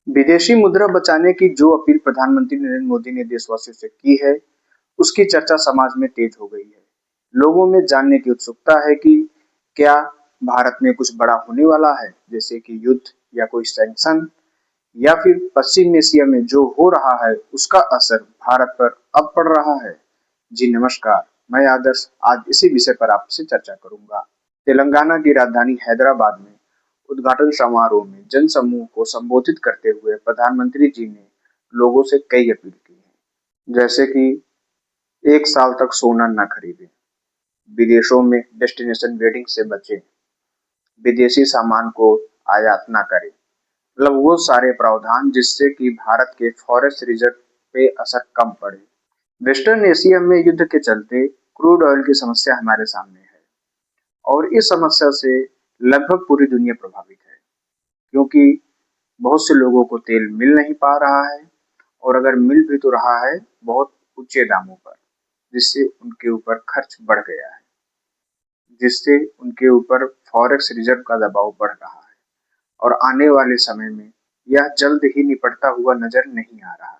विदेशी मुद्रा बचाने की जो अपील प्रधानमंत्री नरेंद्र मोदी ने देशवासियों से की है, उसकी चर्चा समाज में तेज हो गई है। लोगों में जानने की उत्सुकता है कि क्या भारत में कुछ बड़ा होने वाला है, जैसे कि युद्ध या कोई सैंक्शन, या फिर पश्चिम एशिया में जो हो रहा है उसका असर भारत पर अब पड़ रहा है। जी नमस्कार, मैं आदर्श आज इसी विषय पर आपसे चर्चा करूंगा। तेलंगाना की राजधानी हैदराबाद में उद्घाटन समारोह में जनसमूह को संबोधित करते हुए प्रधानमंत्री जी ने लोगों से कई अपील की है, जैसे कि 1 साल तक सोना न खरीदें, विदेशों में डेस्टिनेशन वेडिंग से बचें, विदेशी सामान को आयात न करें। मतलब वो सारे प्रावधान जिससे कि भारत के फॉरेस्ट रिजर्व पे असर कम पड़े। वेस्टर्न एशिया में युद्ध के चलते क्रूड ऑयल की समस्या हमारे सामने है और इस समस्या से लगभग पूरी दुनिया प्रभावित है, क्योंकि बहुत से लोगों को तेल मिल नहीं पा रहा है और अगर मिल भी तो रहा है बहुत ऊंचे दामों पर, जिससे उनके ऊपर खर्च बढ़ गया है, जिससे उनके ऊपर फॉरेक्स रिजर्व का दबाव बढ़ रहा है और आने वाले समय में यह जल्द ही निपटता हुआ नजर नहीं आ रहा है।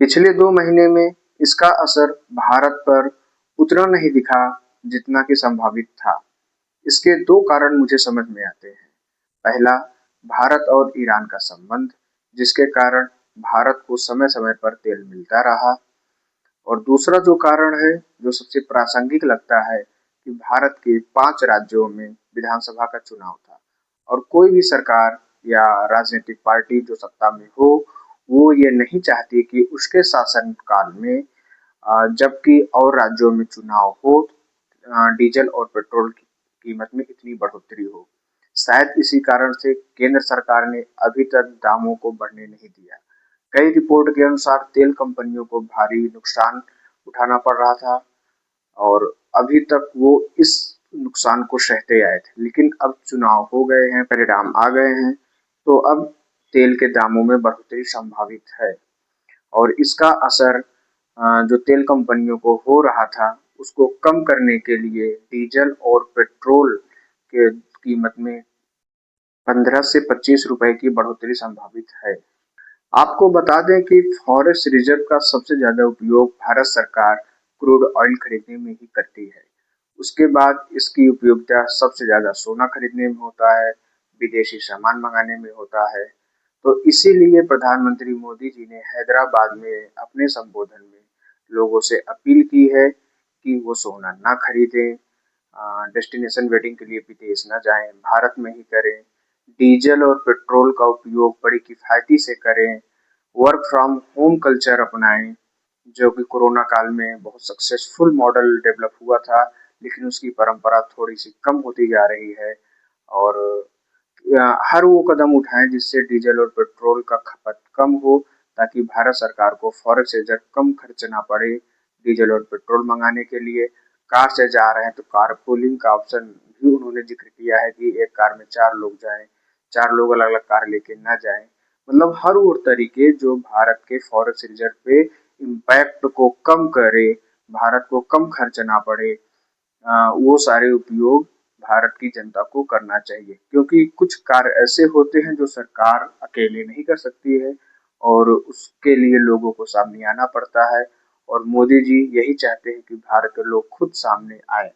पिछले 2 महीने में इसका असर भारत पर उतना नहीं दिखा जितना कि संभावित था। इसके 2 कारण मुझे समझ में आते हैं। पहला, भारत और ईरान का संबंध, जिसके कारण भारत को समय समय पर तेल मिलता रहा। और दूसरा जो कारण है, जो सबसे प्रासंगिक लगता है, कि भारत के 5 राज्यों में विधानसभा का चुनाव था और कोई भी सरकार या राजनीतिक पार्टी जो सत्ता में हो, वो ये नहीं चाहती कि उसके शासन काल में जबकि और राज्यों में चुनाव हो, डीजल और पेट्रोल की कीमत में इतनी बढ़ोतरी हो। शायद इसी कारण से केंद्र सरकार ने अभी तक दामों को बढ़ने नहीं दिया। कई रिपोर्ट के अनुसार तेल कंपनियों को भारी नुकसान उठाना पड़ रहा था और अभी तक वो इस नुकसान को सहते आए थे, लेकिन अब चुनाव हो गए हैं, परिणाम आ गए हैं, तो अब तेल के दामों में बढ़ोतरी संभावित है और इसका असर जो तेल कंपनियों को हो रहा था उसको कम करने के लिए डीजल और पेट्रोल के कीमत में 15 से 25 रुपए की बढ़ोतरी संभावित है। आपको बता दें कि फॉरेस्ट रिजर्व का सबसे ज्यादा उपयोग भारत सरकार क्रूड ऑयल खरीदने में ही करती है। उसके बाद इसकी उपयोगिता सबसे ज्यादा सोना खरीदने में होता है, विदेशी सामान मंगाने में होता है। तो इसीलिए प्रधानमंत्री मोदी जी ने हैदराबाद में अपने संबोधन में लोगों से अपील की है कि वो सोना ना खरीदें, डेस्टिनेशन वेडिंग के लिए विदेश न जाएं, भारत में ही करें, डीजल और पेट्रोल का उपयोग बड़ी किफायती से करें, वर्क फ्रॉम होम कल्चर अपनाएं, जो कि कोरोना काल में बहुत सक्सेसफुल मॉडल डेवलप हुआ था, लेकिन उसकी परंपरा थोड़ी सी कम होती जा रही है। और हर वो कदम उठाएं जिससे डीजल और पेट्रोल का खपत कम हो, ताकि भारत सरकार को फॉरेक्स रिजर्व कम खर्च ना पड़े डीजल और पेट्रोल मंगाने के लिए। कार से जा रहे हैं तो कार पूलिंग का ऑप्शन भी उन्होंने जिक्र किया है कि एक कार में 4 लोग जाएं, 4 लोग अलग अलग कार लेके ना जाएं। मतलब हर वो तरीके जो भारत के फॉरेक्स रिजर्व पे इम्पैक्ट को कम करे, भारत को कम खर्च ना पड़े, वो सारे उपयोग भारत की जनता को करना चाहिए, क्योंकि कुछ कार्य ऐसे होते हैं जो सरकार अकेले नहीं कर सकती है और उसके लिए लोगों को सामने आना पड़ता है और मोदी जी यही चाहते हैं कि भारत के लोग खुद सामने आए।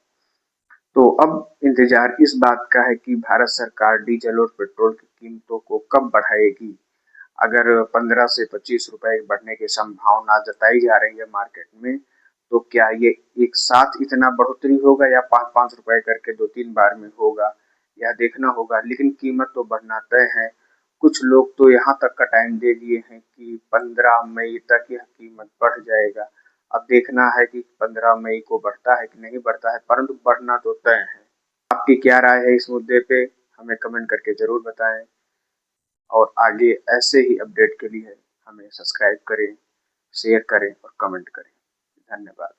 तो अब इंतजार इस बात का है कि भारत सरकार डीजल और पेट्रोल की कीमतों को कब बढ़ाएगी। अगर 15 से 25 रुपए बढ़ने की संभावना जताई जा रही है मार्केट में, तो क्या ये एक साथ इतना बढ़ोतरी होगा या 5-5 रुपए करके 2-3 बार में होगा, यह देखना होगा। लेकिन कीमत तो बढ़ना तय है। कुछ लोग तो यहाँ तक का टाइम दे दिए हैं कि 15 मई तक यह कीमत बढ़ जाएगा। अब देखना है कि 15 मई को बढ़ता है कि नहीं बढ़ता है, परंतु बढ़ना तो तय है। आपकी क्या राय है इस मुद्दे पे, हमें कमेंट करके जरूर बताएं और आगे ऐसे ही अपडेट के लिए हमें सब्सक्राइब करें, शेयर करें और कमेंट करें। धन्यवाद।